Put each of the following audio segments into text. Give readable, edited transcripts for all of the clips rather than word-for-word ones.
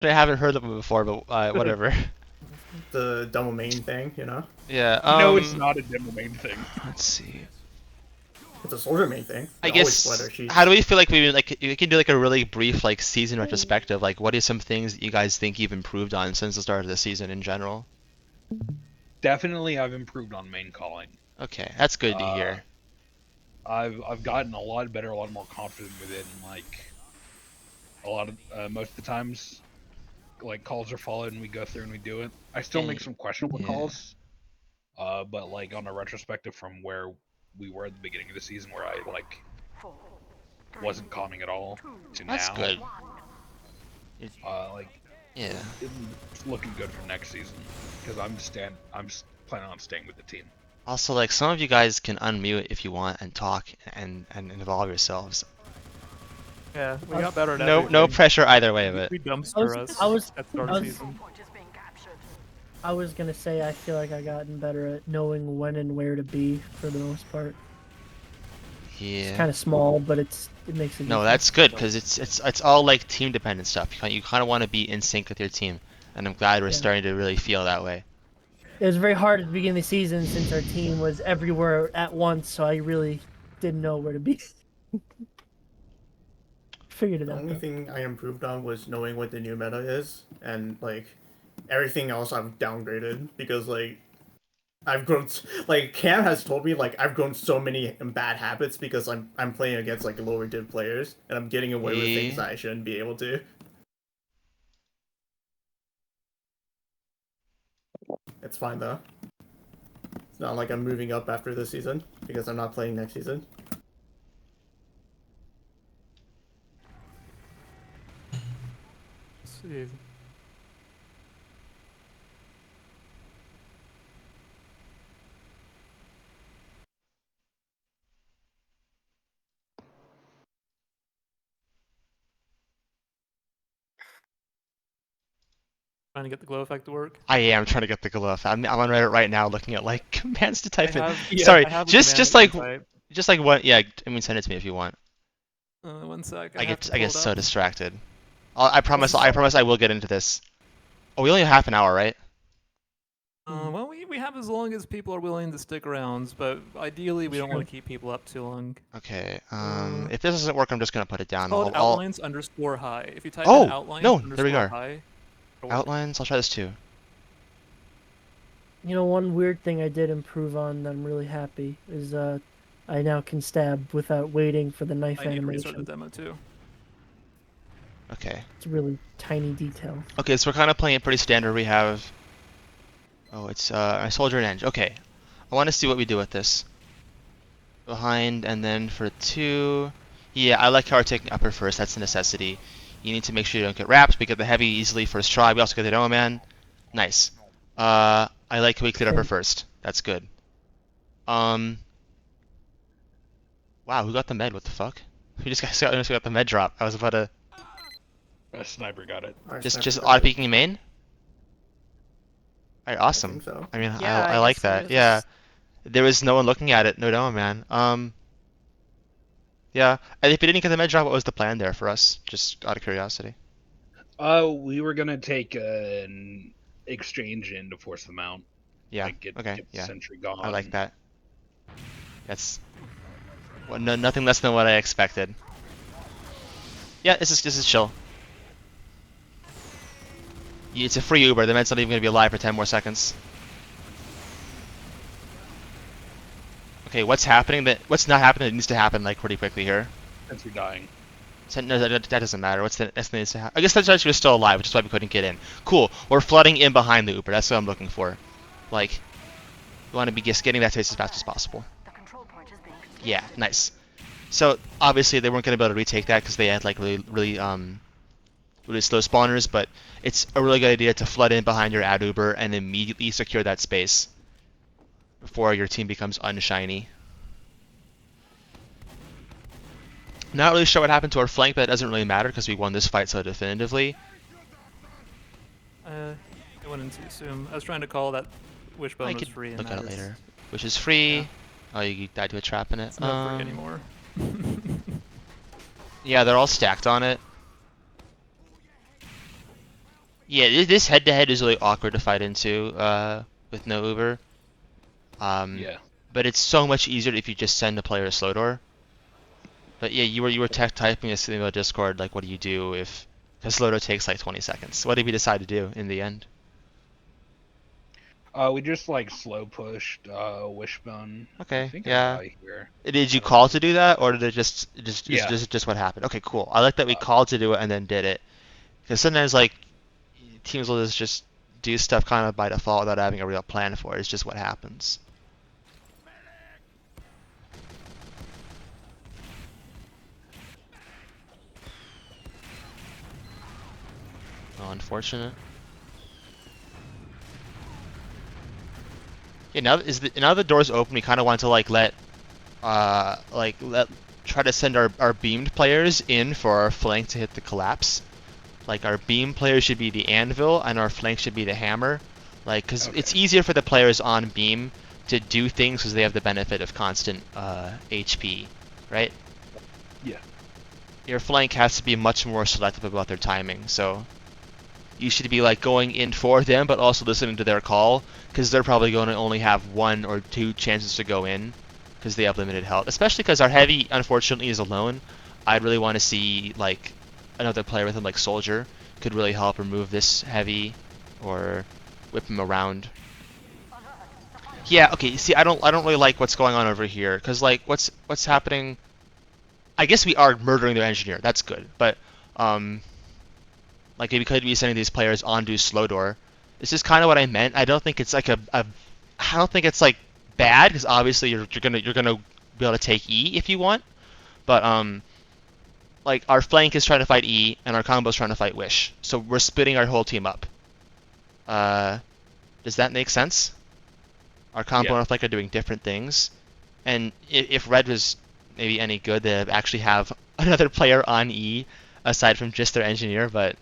I haven't heard of them before, but whatever. The double main thing, you know? Yeah. No, it's not a demo main thing. Let's see. It's a soldier main thing. They I always split guess their how sheets. do we feel like we can do like a really brief like season retrospective? Like, what are some things that you guys think you've improved on since the start of the season in general? Definitely, I've improved on main calling. Okay, that's good to Uh, hear. I've gotten a lot better, a lot more confident with it, and like a lot of most of the times, like calls are followed and we go through and we do it. I still make And some questionable yeah, calls, but like on a retrospective from where we were at the beginning of the season, where I like wasn't calming at all, to that's now, good. It- like yeah. it's looking good for next season because I'm planning on staying with the team. Also, like some of you guys can unmute if you want and talk and involve yourselves. Yeah, we got better at No everything. pressure either way of We it. dumpster us at the start I of the was, season. I was gonna say I feel like I gotten better at knowing when and where to be for the most part. It's Yeah. kind of small, but it makes a No, difference. that's good because it's all like team dependent stuff. You kind of want to be in sync with your team, and I'm glad we're Yeah. starting to really feel that way. It was very hard at the beginning of the season since our team was everywhere at once, so I really didn't know where to be. Figured it The out. only Though. thing I improved on was knowing what the new meta is, and like everything else I've downgraded because like I've grown like Cam has told me like I've grown so many bad habits because I'm playing against like lower div players and I'm getting away with things Yeah. that I shouldn't be able to. It's fine though. It's not like I'm moving up after this season because I'm not playing next season. Let's see. Trying to get the glow effect to work. I am trying to get the glove. I'm on Reddit right now looking at like commands to type in. Yeah, Sorry, I have a just command just that like can type. just like what? Yeah, I mean send it to me if you want. 1 sec. I I have get to I pull get it so up. distracted. I promise I will get into this. Oh, we only have half an hour, right? Well, we have as long as people are willing to stick around, but ideally we don't want to keep people up too long. Okay. If this doesn't work, I'm just gonna put it It's down. called I'll outlines underscore high. If you type in Oh outlines no, there we underscore go. high, it'll work. Outlines. I'll try this too. You know, one weird thing I did improve on that I'm really happy is I now can stab without waiting for the knife I need to restart the animation. demo too. Okay. It's a really tiny detail. Okay, so we're kind of playing it pretty standard. We have. Oh, it's a soldier and edge. Okay. I want to see what we do with this. Behind and then for 2. Yeah, I like how we're taking upper first. That's a necessity. You need to make sure you don't get wrapped. We get the heavy easily first try. We also get the Dome Man. Nice. I like how we cleared upper first. That's good. Wow, who got the med? What the fuck? We just got the med drop. I was about to A sniper got it. Alright, just sniper auto got it. peeking main. Alright, I awesome. think so. I mean, Yeah, I I like guess that. it Yeah, was. there was no one looking at it. No Dome Man. Yeah. And if we didn't get the med drop, what was the plan there for us? Just out of curiosity. We were gonna take an exchange in to force them out. Yeah. Like get Okay. the Yeah. sentry gone. I like that. That's nothing less than what I expected. Yeah, this is chill. It's a free Uber. The med's not even gonna be alive for 10 more seconds. Okay, what's happening? What's not happening? That needs to happen like pretty quickly here. Sentry dying. No, that doesn't matter. What's the next thing needs to happen? I guess that's actually was still alive, which is why we couldn't get in. Cool. We're flooding in behind the Uber. That's what I'm looking for. Like, we want to be just getting that space as fast as possible. Yeah, nice. So obviously they weren't gonna be able to retake that because they had like really slow spawners, but it's a really good idea to flood in behind your ad Uber and immediately secure that space before your team becomes unshiny. Not really sure what happened to our flank, but it doesn't really matter because we won this fight so definitively. It went in too soon. I was trying to call that wishbone I was could free and look that at it is later. Which is free. Yeah. Oh, you died to a trap in it. It's not free anymore. Yeah, they're all stacked on it. Yeah, this head-to-head is really awkward to fight into with no Uber. Yeah. But it's so much easier if you just send a player a slow door. But yeah, you were tech typing this thing about Discord, like what do you do if a slow door takes like 20 seconds? What did we decide to do in the end? We just like slow pushed Wishbone. I Okay, think yeah. I die here. Did you I don't call know. to do that, or did it Yeah. just what happened? Okay, cool. I like that we called to do it and then did it, because sometimes like teams will just do stuff kind of by default without having a real plan for it. It's just what happens. Oh, unfortunate. Yeah, now the door's open, we kind of want to let try to send our beamed players in for our flank to hit the collapse. Like our beam players should be the anvil and our flank should be the hammer. Like, cause it's easier for the players on beam to do things because they have the benefit of constant HP, right? Yeah. Your flank has to be much more selective about their timing, so you should be like going in for them, but also listening to their call, because they're probably going to only have 1 or 2 chances to go in, because they have limited health. Especially because our heavy, unfortunately, is alone. I'd really want to see like another player with him, like Soldier, could really help remove this heavy, or whip him around. Yeah, okay. See, I don't really like what's going on over here, because like what's happening. I guess we are murdering their engineer. That's good, but like we could be sending these players onto slow door. This is kind of what I meant. I don't think it's like I don't think it's like bad, because obviously you're gonna be able to take E if you want, but like our flank is trying to fight E and our combo is trying to fight Wish, so we're splitting our whole team up. Does that make sense? Our combo and our flank are doing different things, and if Red was maybe any good, they'd actually have another player on E aside from just their engineer, but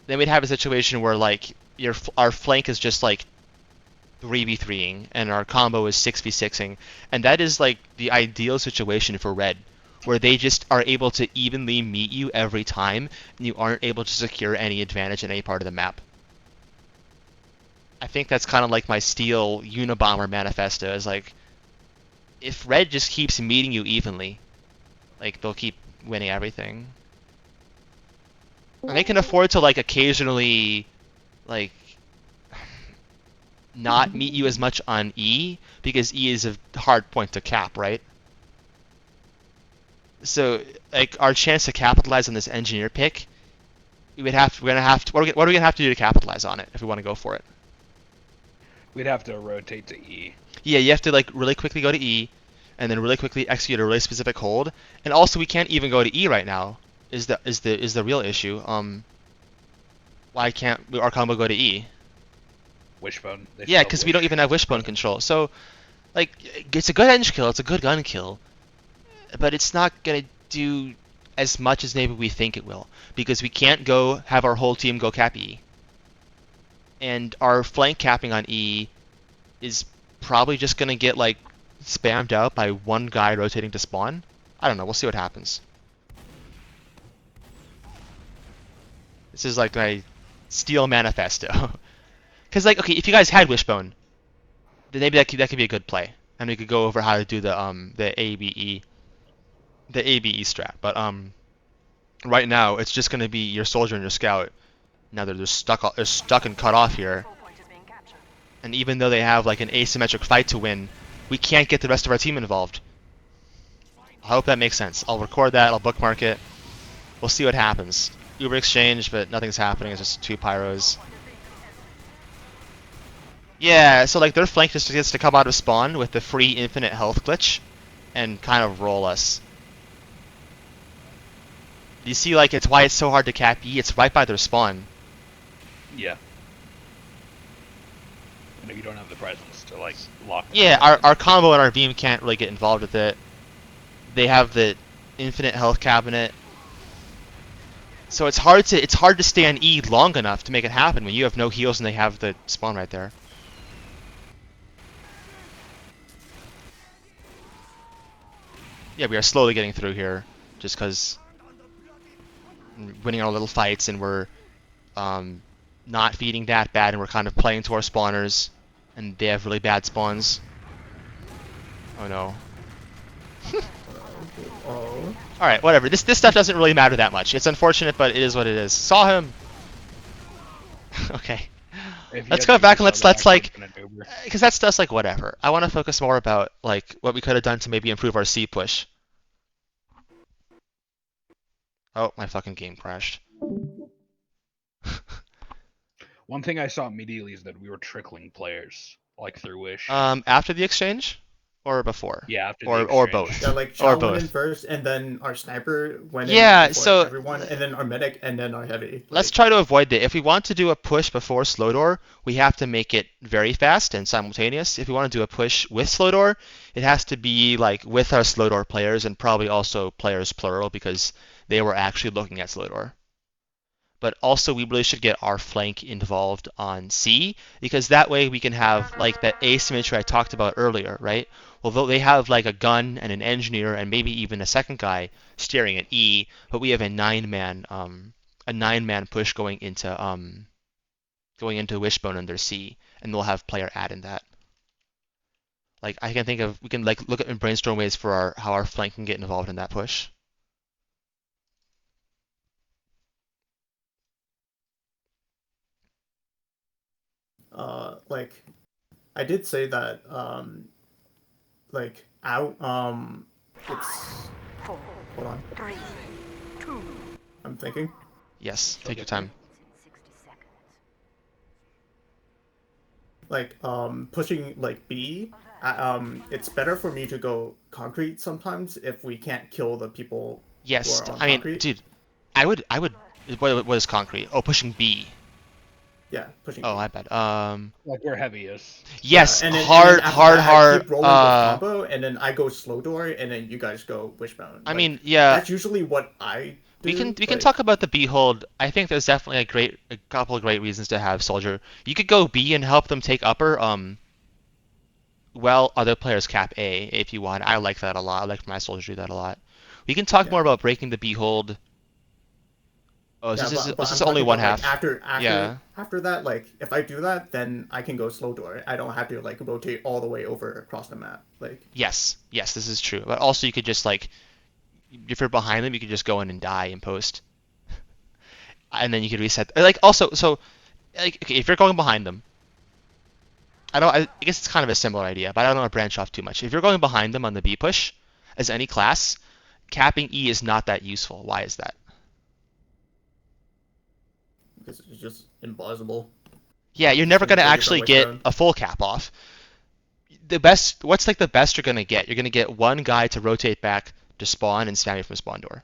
then we'd have a situation where like our flank is just like 3v3ing and our combo is 6v6ing, and that is like the ideal situation for Red, where they just are able to evenly meet you every time and you aren't able to secure any advantage in any part of the map. I think that's kind of like my Steel Unabomber manifesto, is like if Red just keeps meeting you evenly, like they'll keep winning everything. And they can afford to like occasionally like not meet you as much on E, because E is a hard point to cap, right? So like our chance to capitalize on this engineer pick, we're gonna have to what are we gonna have to do to capitalize on it if we want to go for it? We'd have to rotate to E. Yeah, you have to like really quickly go to E, and then really quickly execute a really specific hold. And also we can't even go to E right now. Is the real issue? Why can't our combo go to E? Wishbone. Yeah, because we don't even have Wishbone control. So, like, it's a good edge kill, it's a good gun kill, but it's not gonna do as much as maybe we think it will, because we can't go have our whole team go cap E. And our flank capping on E is probably just gonna get like spammed out by one guy rotating to spawn. I don't know. We'll see what happens. This is like my Steel manifesto. Because like, okay, if you guys had Wishbone, then maybe that could be a good play, and we could go over how to do the ABE strat. But right now it's just gonna be your Soldier and your Scout. Now they're stuck and cut off here. And even though they have like an asymmetric fight to win, we can't get the rest of our team involved. I hope that makes sense. I'll record that, I'll bookmark it. We'll see what happens. Uber exchange, but nothing's happening, it's just 2 pyros. Yeah, so like their flank just gets to come out of spawn with the free infinite health glitch and kind of roll us. You see, like, it's why it's so hard to cap E, it's right by their spawn. Yeah. And if you don't have the presence to like lock. Yeah, our combo and our beam can't really get involved with it. They have the infinite health cabinet, so it's hard to stay on E long enough to make it happen when you have no heals and they have the spawn right there. Yeah, we are slowly getting through here, just because winning our little fights and we're not feeding that bad, and we're kind of playing to our spawners, and they have really bad spawns. Oh no. Oh. Alright, whatever. This stuff doesn't really matter that much. It's unfortunate, but it is what it is. Saw him! Okay. If you Let's had go to back use and that, let's I like... could've been an Uber. Because that stuff's like whatever. I want to focus more about like what we could have done to maybe improve our C push. Oh, my fucking game crashed. One thing I saw immediately is that we were trickling players, like through Wish. After the exchange? Or before? Yeah, after the Or exchange. both? Yeah, like Or Chow went in both. first, and then our sniper went Yeah, in before so- everyone, and then our medic, and then our heavy. Let's Like, try to avoid that. If we want to do a push before slow door, we have to make it very fast and simultaneous. If we want to do a push with slow door, it has to be like with our slow door players and probably also players plural because they were actually looking at slow door. But also we really should get our flank involved on C because that way we can have like that asymmetry I talked about earlier, right? Although they have like a gun and an engineer and maybe even a second guy steering at E, but we have a nine-man push going into Wishbone under C, and they'll have player add in that. Like I can think of we can like look at and brainstorm ways for how our flank can get involved in that push. like, I did say that, like, out, it's, hold on, I'm thinking. Yes, take your time. Like, pushing, like, B, it's better for me to go concrete sometimes if we can't kill the people Yes, who are on I mean, concrete. dude, I would. What is concrete? Oh, pushing B. Yeah, pushing Oh, B. I bet. Like where heavy is. Yes, And then hard, after hard, that, I hard. keep rolling with combo, and then I go slow door, and then you guys go wishbone. I Like, mean, yeah, that's usually what I do. we can like, talk about the B hold. I think there's definitely a couple of great reasons to have soldier. You could go B and help them take upper. Well, other players cap A if you want. I like that a lot. I like my soldier do that a lot. We can talk Yeah. more about breaking the B hold. Oh, Yeah, this but is I'm only talking one about, half. like, Yeah. after that, like if I do that, then I can go slow door. I don't have to like rotate all the way over across the map. Like Yes, this is true. But also, you could just like, if you're behind them, you could just go in and die in post, and then you could reset. Like also, so like okay, if you're going behind them, I guess it's kind of a similar idea, but I don't want to branch off too much. If you're going behind them on the B push, as any class, capping E is not that useful. Why is that? because it's just implausible. Yeah, you're never gonna gonna take it actually from get Wishbone. a full cap off. What's like the best you're gonna get? You're gonna get one guy to rotate back to spawn and spam you from spawn door.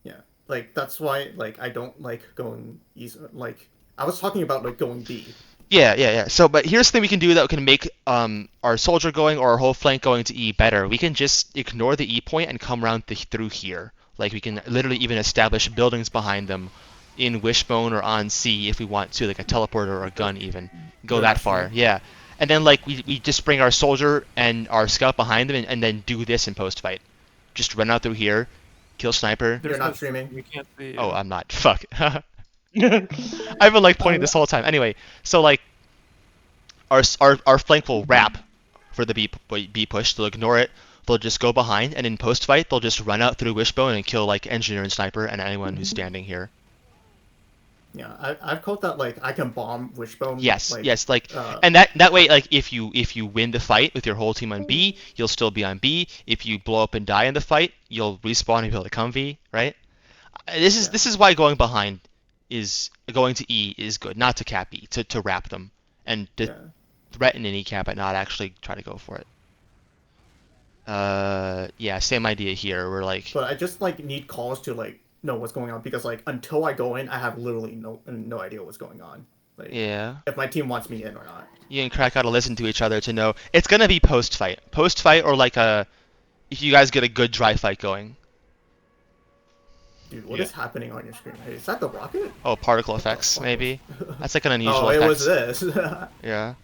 Yeah, like that's why like I don't like going easy. Like I was talking about like going B. Yeah. So, but here's the thing we can do that can make our soldier going or our whole flank going to E better. We can just ignore the E point and come around through here. Like we can literally even establish buildings behind them in Wishbone or on C if we want to, like a teleporter or a gun even. Go Good that far, option. yeah. And then like we just bring our soldier and our scout behind them and then do this in post fight. Just run out through here, kill sniper. You're not streaming. We can't see. Oh, I'm not. Fuck. I've been like pointing this whole time. Anyway, so like our flank will wrap for the B push. They'll ignore it. They'll just go behind, and in post fight they'll just run out through Wishbone and kill like engineer and sniper and anyone who's standing here. Yeah, I've called that like I can bomb wishbone. Yes, like, yes, like, uh, and that way, like, if you win the fight with your whole team on B, you'll still be on B. If you blow up and die in the fight, you'll respawn and be able to come V, right? This is why going behind going to E is good, not to cap E, to wrap them and to yeah. threaten an E cap, but not actually try to go for it. Yeah, same idea here. We're like, But I just like need calls to like know what's going on because like until I go in, I have literally no idea what's going on. Like yeah, if my team wants me in or not. you and Crack gotta listen to each other to know. It's gonna be post fight, or like if you guys get a good dry fight going. Dude, what Yeah. is happening on your screen? Hey, is that the rocket? Oh, particle effects, fuck maybe. That's like an unusual Oh, it effect. was this. Yeah.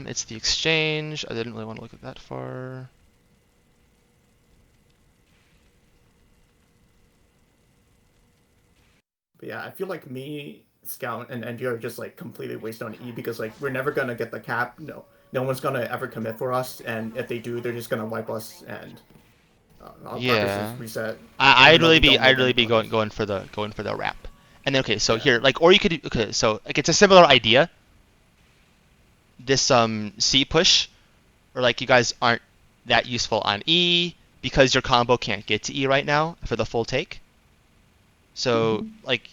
It's the exchange. I didn't really want to look at that far. But yeah, I feel like me, Scout, and NG are just like completely wasted on E because like we're never gonna get the cap. No one's gonna ever commit for us, and if they do, they're just gonna wipe us and our Yeah. just reset. I'd even though really we be don't make any going progress. for the wrap. And then okay, so Yeah. here like or you could okay, so like it's a similar idea. This C push, or like you guys aren't that useful on E because your combo can't get to E right now for the full take. So like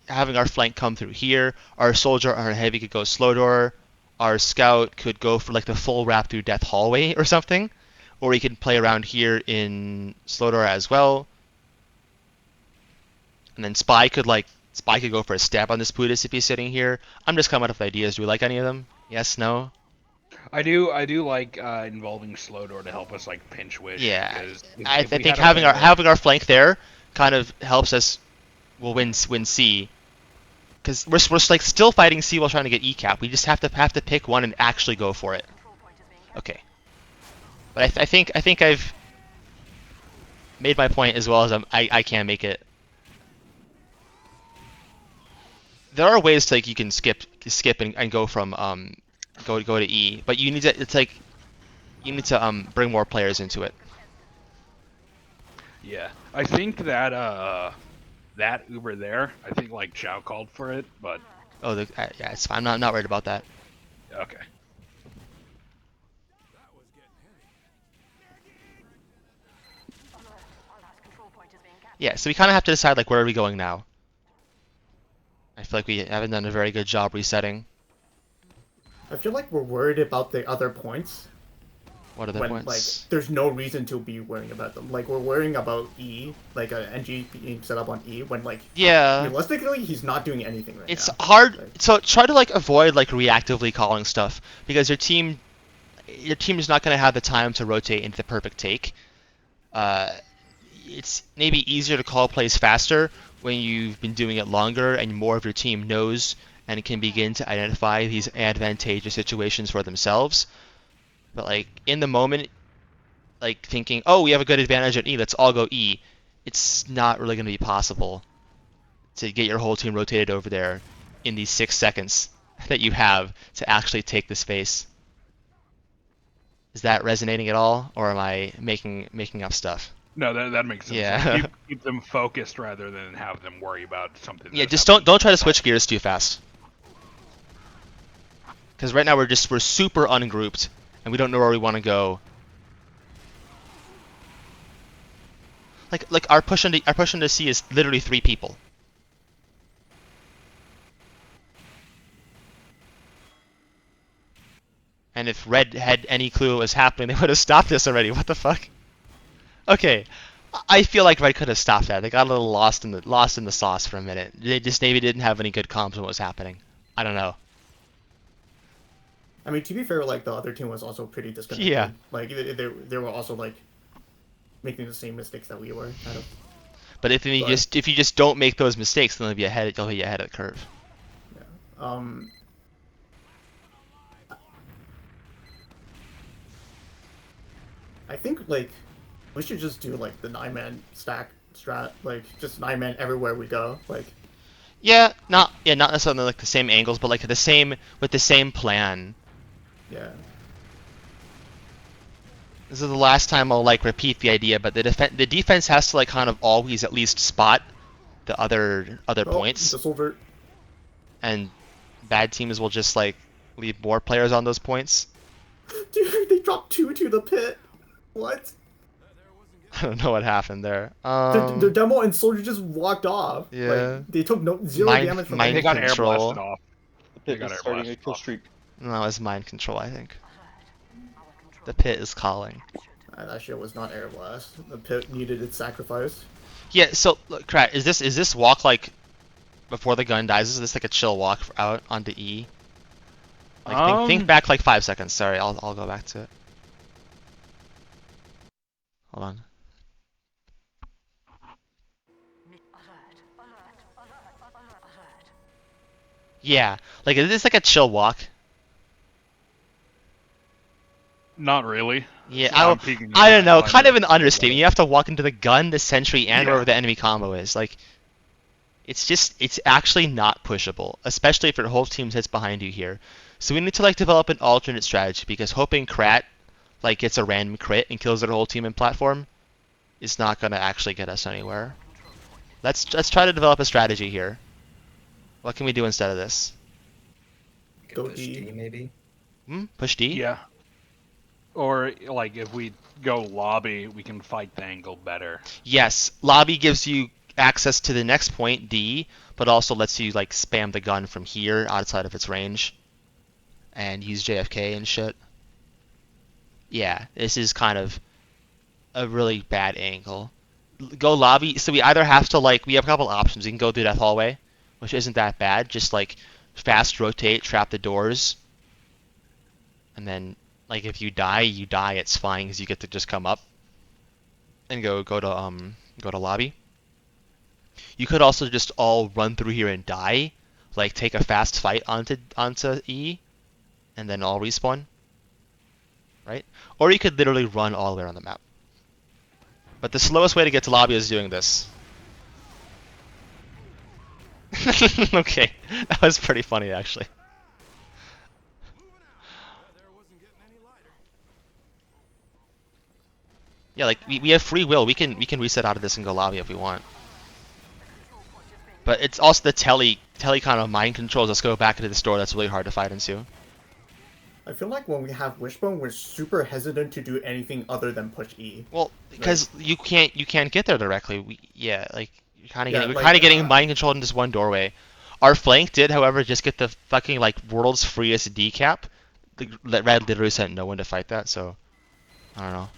having our flank come through here, our soldier, our heavy could go slow door, our scout could go for like the full wrap through death hallway or something, or he can play around here in slow door as well. And then spy could go for a stab on this Buddhist if he's sitting here. I'm just coming up with ideas. Do we like any of them? Yes, no? I do like involving slow door to help us like pinch wish. Yeah, because I if we think had having win there- having our flank there kind of helps us. We'll win C, because we're like still fighting C while trying to get E cap. We just have to pick one and actually go for it. Okay, but I think I've made my point as well as I can make it. There are ways to like you can skip and go from go to E, but you need to bring more players into it. Yeah, I think that that Uber there, I think like Chow called for it, but Oh, yeah, it's fine. I'm not worried about that. okay. Yeah, so we kind of have to decide like where are we going now. I feel like we haven't done a very good job resetting. I feel like we're worried about the other points What are the when points? like there's no reason to be worrying about them. Like we're worrying about E, like a NG being set up on E when like Yeah, realistically he's not doing anything right it's now. hard. Like, So try to like avoid like reactively calling stuff because your team is not going to have the time to rotate into the perfect take. It's maybe easier to call plays faster when you've been doing it longer and more of your team knows and can begin to identify these advantageous situations for themselves. But like in the moment, like thinking, oh, we have a good advantage at E, let's all go E. It's not really going to be possible to get your whole team rotated over there in these 6 seconds that you have to actually take the space. Is that resonating at all, or am I making up stuff? No, that makes sense. Yeah. Like, keep them focused rather than have them worry about something. Yeah, that's just happening. don't try to switch gears too fast. Because right now we're super ungrouped and we don't know where we want to go. Like our push into C is literally 3 people. And if Red had any clue what was happening, they would have stopped this already. What the fuck? Okay, I feel like Red could have stopped that. They got a little lost in the sauce for a minute. They just maybe didn't have any good comms on what was happening. I don't know. I mean, to be fair, like the other team was also pretty disconnected. Yeah. Like they were also like making the same mistakes that we were, kind of. But if you But- just don't make those mistakes, then you'll be ahead of the curve. Yeah. I think like we should just do like the 9-man stack strat, like just 9-man everywhere we go. Like Yeah, not necessarily like the same angles, but like the same plan. yeah. This is the last time I'll like repeat the idea, but the defense has to like kind of always at least spot the other Oh, points, the soldier. and bad teams will just like leave more players on those points. Dude, they dropped 2 to the pit. What? I don't know what happened there. The demo and soldier just walked off. Yeah. Like, they took zero Mind- damage from mind They got air control. blasted off. The They pit got is air starting a blasted kill off. streak. No, it's mind control, I think. The pit is calling. That shit was not air blast. The pit needed its sacrifice. Yeah. So, look, Krat, is this walk like before the gun dies? Is this like a chill walk out onto E? Like think back like 5 seconds. Sorry, I'll go back to it. Hold on. Yeah, like is this like a chill walk? Not really. Yeah, I'm peeking I don't know. behind Kind of it. an understatement. You have to walk into the gun, the sentry, and Yeah. wherever the enemy combo is. Like, It's actually not pushable, especially if your whole team sits behind you here. So we need to like develop an alternate strategy because hoping Krat like gets a random crit and kills their whole team in platform is not gonna actually get us anywhere. Let's try to develop a strategy here. What can we do instead of this? Go push D. D maybe. Push D? Yeah. Or like if we go lobby, we can fight the angle better. Yes, lobby gives you access to the next point, D, but also lets you like spam the gun from here outside of its range and use JFK and shit. Yeah, this is kind of a really bad angle. Go lobby, so we either have to like, we have a couple options. We can go through Death Hallway, which isn't that bad. Just like fast rotate, trap the doors, and then like if you die, it's fine because you get to just come up and go to lobby. You could also just all run through here and die, like take a fast fight onto E, and then all respawn, right? Or you could literally run all the way around the map. But the slowest way to get to lobby is doing this. Okay, that was pretty funny actually. Yeah, like we have free will. We can reset out of this and go lobby if we want. But it's also the telly kind of mind controls us go back into the store that's really hard to fight into. I feel like when we have Wishbone, we're super hesitant to do anything other than push E. Well, because you can't get there directly. We're kind of getting mind controlled in this one doorway. Our flank did, however, just get the fucking like world's freest D cap. The red literally sent no one to fight that, so I don't know.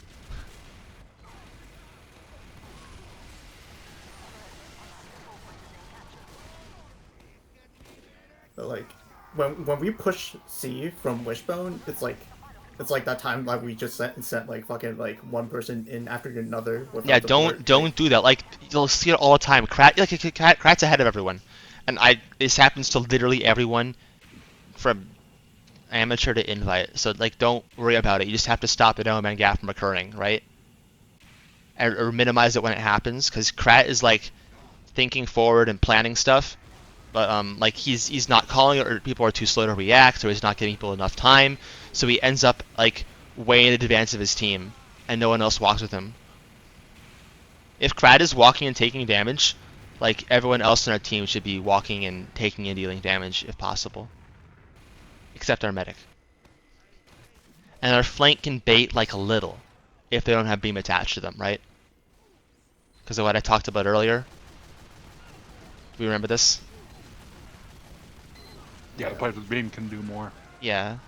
But like when we push C from Wishbone, it's like that time like we just sent like fucking like one person in after another. Yeah, don't do that. Like you'll see it all the time. Krat's ahead of everyone, and this happens to literally everyone, from amateur to invite. So like, don't worry about it. You just have to stop the no-man gap from occurring, right? Or minimize it when it happens, because Krat is like thinking forward and planning stuff. But like he's not calling it, or people are too slow to react, or he's not giving people enough time, so he ends up like way in advance of his team, and no one else walks with him. If Krat is walking and taking damage, like everyone else in our team should be walking and taking and dealing damage if possible, except our medic. And our flank can bait like a little, if they don't have beam attached to them, right? Because of what I talked about earlier. Do we remember this? Yeah, the players with beam can do more. Yeah.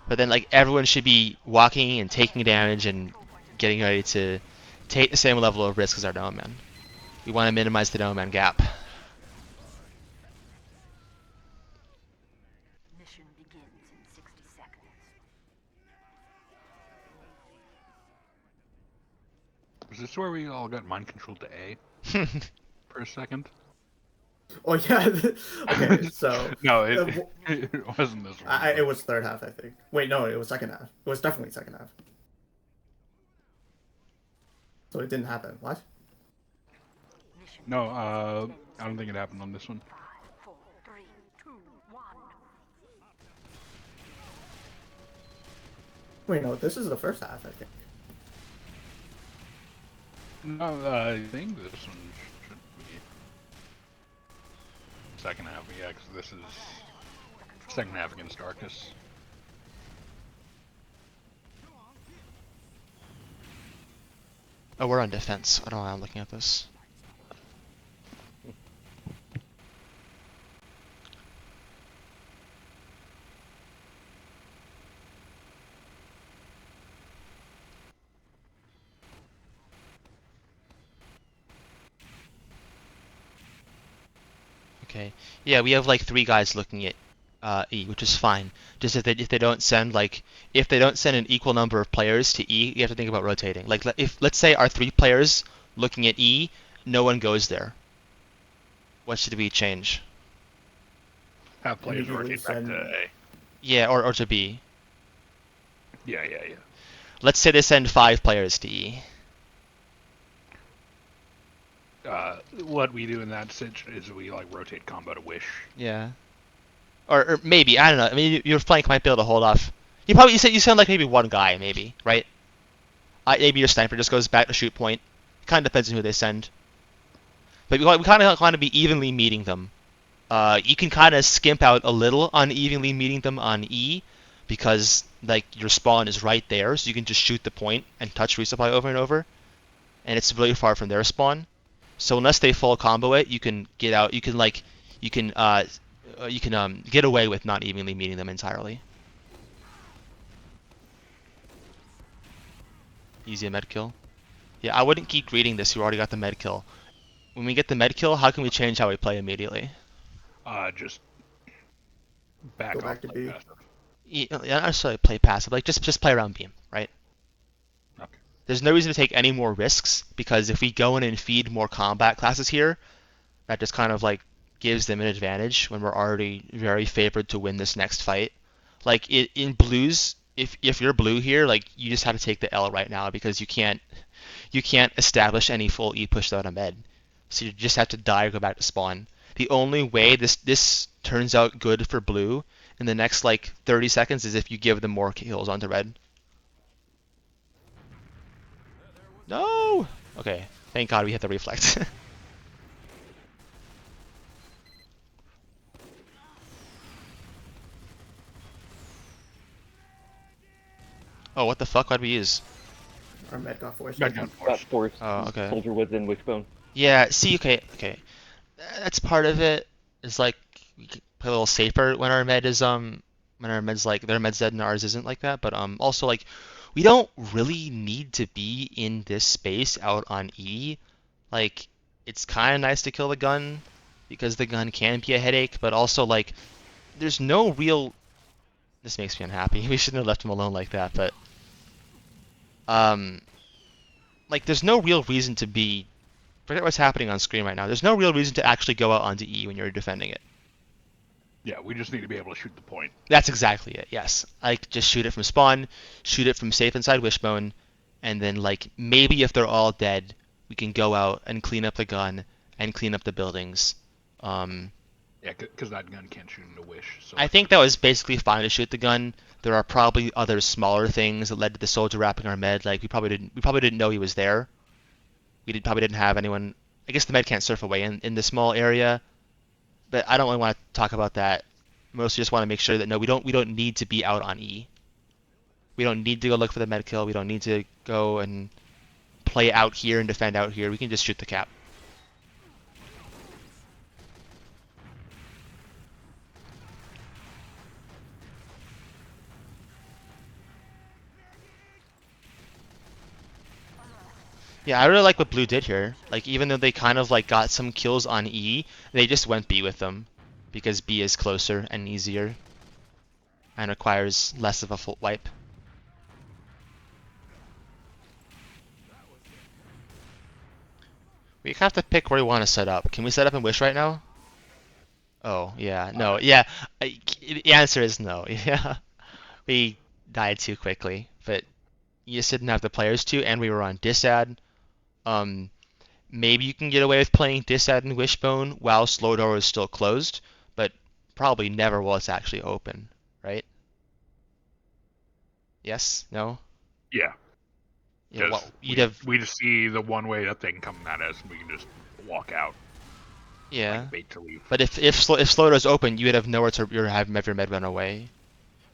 But then like everyone should be walking and taking damage and getting ready to take the same level of risk as our no man. We want to minimize the no man gap. Mission begins in 60 seconds. Was this where we all got mind controlled to A for a second? Oh yeah. Okay, so No, it wasn't this one. it was third half, I think. Wait, no, it was second half. It was definitely second half. So it didn't happen. What? No, I don't think it happened on this one. 5, 4, 3, 2, 1. Wait, no, this is the first half, I think. No, I think this one should be second half. Yeah, because this is second half against Arcus. Oh, we're on defense. I don't know why I'm looking at this. Okay. Yeah, we have like 3 guys looking at E, which is fine. Just if they don't send an equal number of players to E, you have to think about rotating. Like if let's say our 3 players looking at E, no one goes there. What should we change? Have players Immediately rotate back send- to A. Yeah, or to B. Yeah. Let's say they send 5 players to E. what we do in that situation is we like rotate combo to wish. Yeah. Or maybe, I don't know. I mean, your flank might be able to hold off. You sound like maybe one guy, maybe, right? Maybe your sniper just goes back to shoot point. Kind of depends on who they send. But we kind of want to be evenly meeting them. You can kind of skimp out a little on evenly meeting them on E, because like your spawn is right there, so you can just shoot the point and touch resupply over and over, and it's really far from their spawn. So unless they full combo it, you can get out. You can get away with not evenly meeting them entirely. Easy a med kill. Yeah, I wouldn't keep greeting this. You already got the med kill. When we get the med kill, how can we change how we play immediately? Just back Go off. back to like B. passive. Yeah, not necessarily play passive. Like just play around beam, right? Okay. There's no reason to take any more risks, because if we go in and feed more combat classes here, that just kind of like gives them an advantage when we're already very favored to win this next fight. Like in blues, if you're blue here, like you just have to take the L right now, because you can't establish any full E push without a med. So you just have to die or go back to spawn. The only way this turns out good for blue in the next like 30 seconds is if you give them more kills onto red. No! Okay, thank God we hit the reflect. Oh, what the fuck? Why'd we use? Our med got forced. Med gun Got force. forced. Oh, okay. Soldier was in Wishbone. Yeah, see, okay. That's part of it. Is like we can play a little safer when our med is when our med's like their med's dead and ours isn't like that. But also like we don't really need to be in this space out on E. Like it's kind of nice to kill the gun because the gun can be a headache, but also like there's no real. This makes me unhappy. We shouldn't have left him alone like that, but like there's no real reason to be. Forget what's happening on screen right now. There's no real reason to actually go out onto E when you're defending it. Yeah, we just need to be able to shoot the point. That's exactly it, yes. Like, just shoot it from spawn, shoot it from safe inside Wishbone, and then, like, maybe if they're all dead, we can go out and clean up the gun and clean up the buildings. Yeah, because that gun can't shoot into wish. So I think that was basically fine to shoot the gun. There are probably other smaller things that led to the soldier wrapping our med. Like, we probably didn't know he was there. Probably didn't have anyone. I guess the med can't surf away in the small area, but I don't really want to talk about that. Mostly just want to make sure that no, we don't need to be out on E. We don't need to go look for the med kill. We don't need to go and play out here and defend out here. We can just shoot the cap. Yeah, I really like what Blue did here. Like, even though they kind of like got some kills on E, they just went B with them, because B is closer and easier, and requires less of a full wipe. We have to pick where we want to set up. Can we set up in Wish right now? Oh, yeah, no, yeah. The answer is no. Yeah, we died too quickly, but you just didn't have the players to, and we were on Disad. Maybe you can get away with playing Disad and Wishbone while Slow Door is still closed, but probably never while it's actually open, right? Yes? No? yeah, Yeah, well, just, you'd have. we just see the one way that thing coming at us, and we can just walk out. Yeah. Like bait to leave. But if Slow Door's open, you would have nowhere to have your med run away.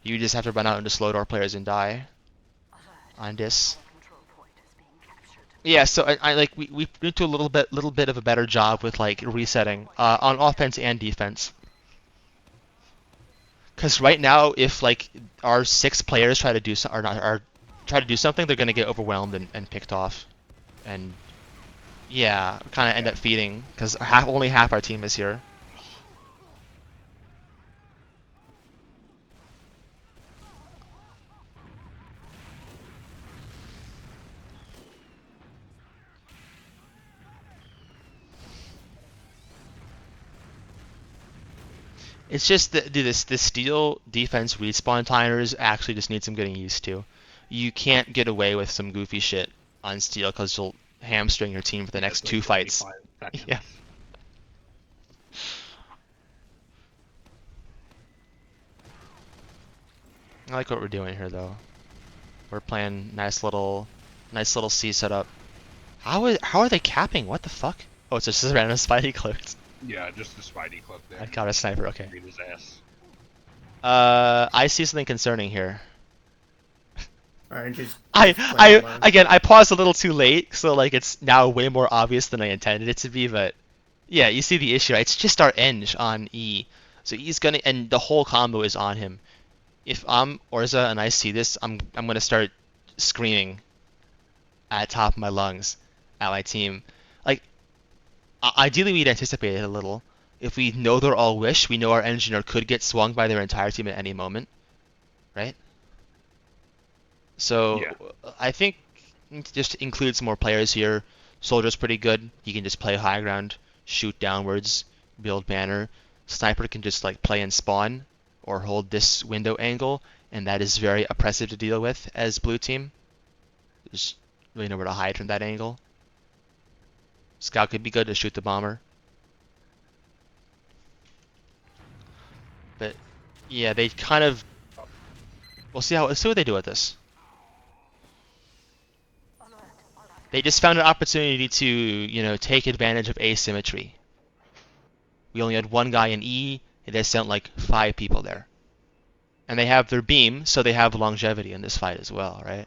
You just have to run out into Slow Door players and die on Dis. Control point is being captured. Yeah, so I like we need to do a little bit of a better job with like resetting on offense and defense. Because right now, if like our 6 players try to do something, they're gonna get overwhelmed and picked off, and yeah, kind of end up feeding because only half our team is here. It's just that, dude, this steel defense respawn timers actually just need some getting used to. You can't get away with some goofy shit on steel because you'll hamstring your team for the next It's 2 like fights. 25 Seconds. Yeah. I like what we're doing here, though. We're playing nice little C setup. How are they capping? What the fuck? Oh, it's just a random Spidey cloaked. Yeah, just the Spidey cloak there. I got a sniper. Okay. Beat his ass. I see something concerning here. Alright, just I paused a little too late, so like it's now way more obvious than I intended it to be. But yeah, you see the issue. Right? It's just our Eng on E, so he's gonna, and the whole combo is on him. If I'm Orza and I see this, I'm gonna start screaming at the top of my lungs at my team. Like, ideally we'd anticipate it a little. If we know they're all Wish, we know our engineer could get swung by their entire team at any moment, right? So Yeah. I think just include some more players here. Soldier's pretty good. He can just play high ground, shoot downwards, build banner. Sniper can just like play and spawn or hold this window angle, and that is very oppressive to deal with as blue team. There's really nowhere to hide from that angle. Scout could be good to shoot the bomber. But yeah, they kind of, let's see what they do with this. They just found an opportunity to, you know, take advantage of asymmetry. We only had one guy in E, and they sent like 5 people there. And they have their beam, so they have longevity in this fight as well, right?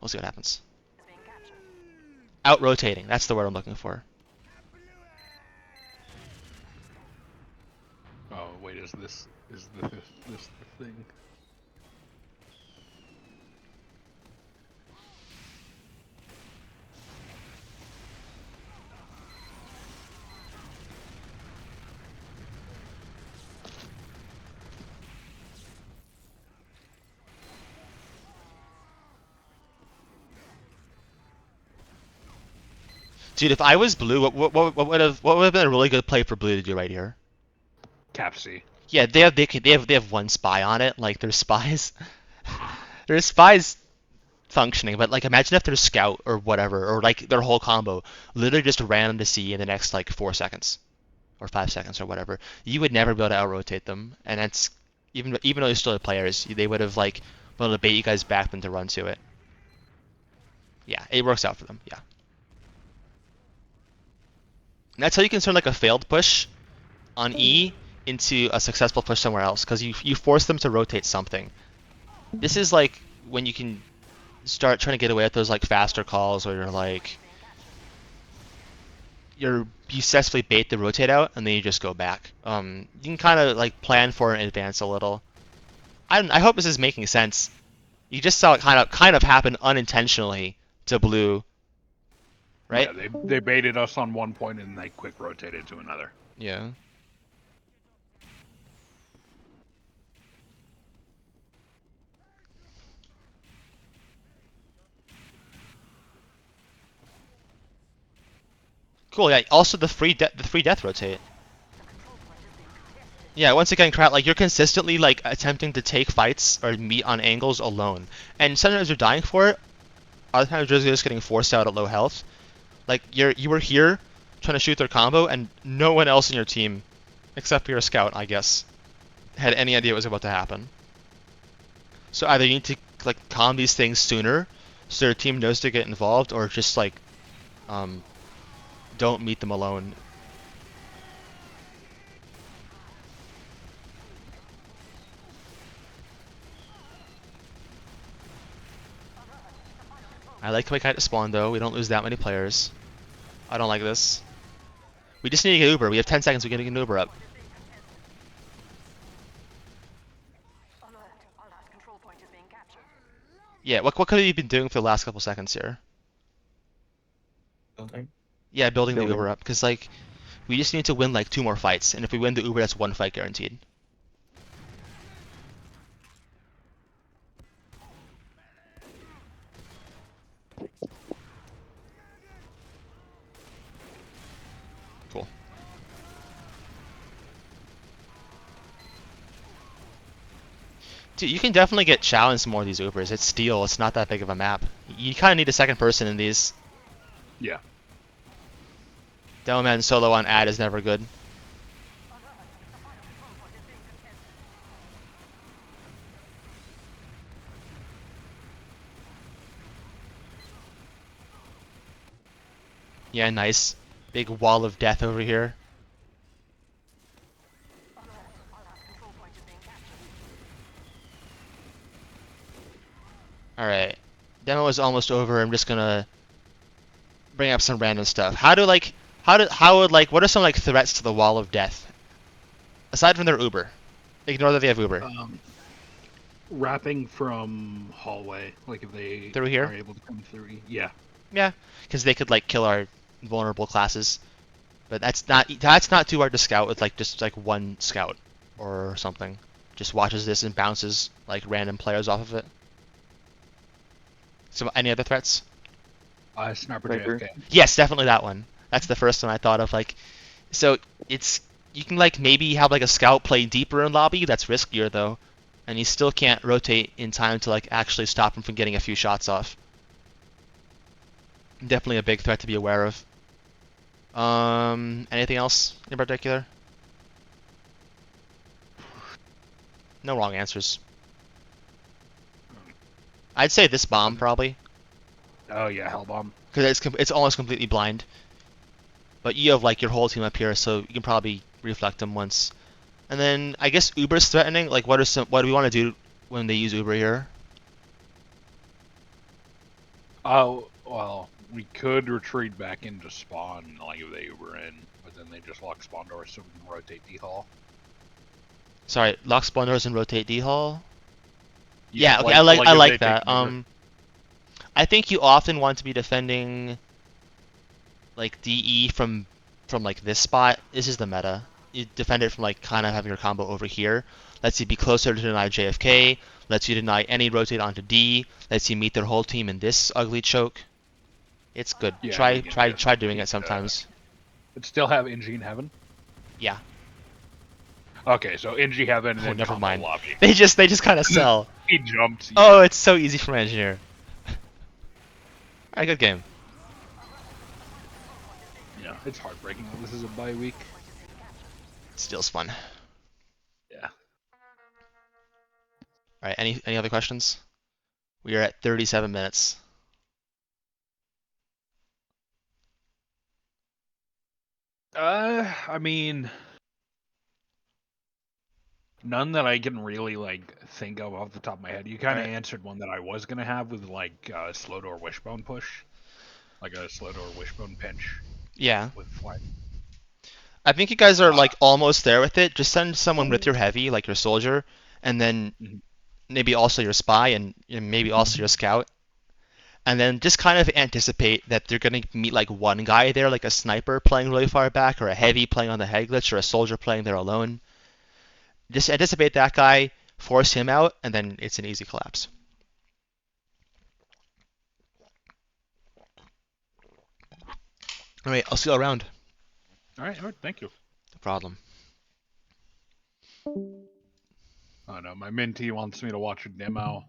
We'll see what happens. Out-rotating, that's the word I'm looking for. Oh wait, is this the thing? Dude, if I was blue, what would have been a really good play for blue to do right here? Cap C. Yeah, they have one spy on it. Like there's spies, there's spies functioning. But like imagine if their scout or whatever, or like their whole combo literally just ran to C in the next like 4 seconds, or 5 seconds or whatever. You would never be able to out-rotate them, and that's even though you're still players, they would have like been able to bait you guys back then to run to it. Yeah, it works out for them. Yeah. And that's how you can turn like a failed push on E into a successful push somewhere else, because you force them to rotate something. This is like when you can start trying to get away with those like faster calls where you're like you successfully bait the rotate out and then you just go back. You can kind of like plan for it in advance a little. I hope this is making sense. You just saw it kind of happen unintentionally to blue. Right? Yeah, they baited us on one point and they quick rotated to another. Yeah. Cool. Yeah. Also, the free death rotate. Yeah. Once again, crowd, like you're consistently like attempting to take fights or meet on angles alone, and sometimes you're dying for it. Other times you're just getting forced out at low health. Like you were here trying to shoot their combo, and no one else in your team, except for your scout, I guess, had any idea what was about to happen. So either you need to like calm these things sooner, so your team knows to get involved, or just like, don't meet them alone. I like how we kind of spawn though. We don't lose that many players. I don't like this. We just need to get Uber. We have 10 seconds. We can get an Uber up. Yeah. What could have you been doing for the last couple seconds here? Building. Yeah, building the Building. Uber up, because like we just need to win like 2 more fights, and if we win the Uber, that's 1 fight guaranteed. Cool. Dude, you can definitely get challenged more of these Ubers. It's steel. It's not that big of a map. You kind of need a second person in these. Yeah. Demoman solo on ad is never good. Yeah, nice. Big wall of death over here. Alright. Demo is almost over. I'm just gonna bring up some random stuff. What are some like threats to the wall of death? Aside from their Uber. Ignore that they have Uber. Wrapping from hallway, like if they Through here? are able to come through. Yeah. Yeah, because they could like kill our vulnerable classes. But that's not too hard to scout with like just like one scout or something. Just watches this and bounces like random players off of it. So any other threats? Sniper Sniper. JFK. Yes, definitely that one. That's the first one I thought of. Like, so you can like maybe have like a scout play deeper in lobby. That's riskier though, and you still can't rotate in time to like actually stop him from getting a few shots off. Definitely a big threat to be aware of. Anything else in particular? No wrong answers. I'd say this bomb probably, Oh yeah, Hellbomb. because it's almost completely blind. But you have like your whole team up here, so you can probably reflect them once. And then I guess Uber's threatening. Like, what do we want to do when they use Uber here? Oh well, we could retreat back into spawn, like if they Uber in, but then they just lock spawn doors so we can rotate D hall. Sorry, lock spawn doors and rotate D hall. You Yeah, could, okay, I if like they that. take Uber. I think you often want to be defending like DE from like this spot. This is the meta. You defend it from like kind of having your combo over here. Lets you be closer to deny JFK. Lets you deny any rotate onto D. Lets you meet their whole team in this ugly choke. It's good. Yeah, Try you can try doing it just, sometimes. But still have NG in heaven. Yeah. Okay, so NG heaven and Oh, then never combo mind. lobby. They just kind of sell. He jumped. Oh, it's so easy for my engineer. Alright, good game. Yeah, it's heartbreaking that this is a bye week. Still's fun. Yeah. Alright, any other questions? We are at 37 minutes. I mean, none that I can really like think of off the top of my head. You kind of Alright. answered one that I was gonna have with like slow door wishbone push, like a slow door wishbone pinch Yeah. with flight. I think you guys are like almost there with it. Just send someone with your heavy, like your soldier, and then Mhm. maybe also your spy and maybe also your scout. And then just kind of anticipate that they're gonna meet like one guy there, like a sniper playing really far back, or a heavy playing on the head glitch, or a soldier playing there alone. Just anticipate that guy, force him out, and then it's an easy collapse. Alright, I'll see you around. All right, thank you. No problem. Oh no, my mentee wants me to watch a demo.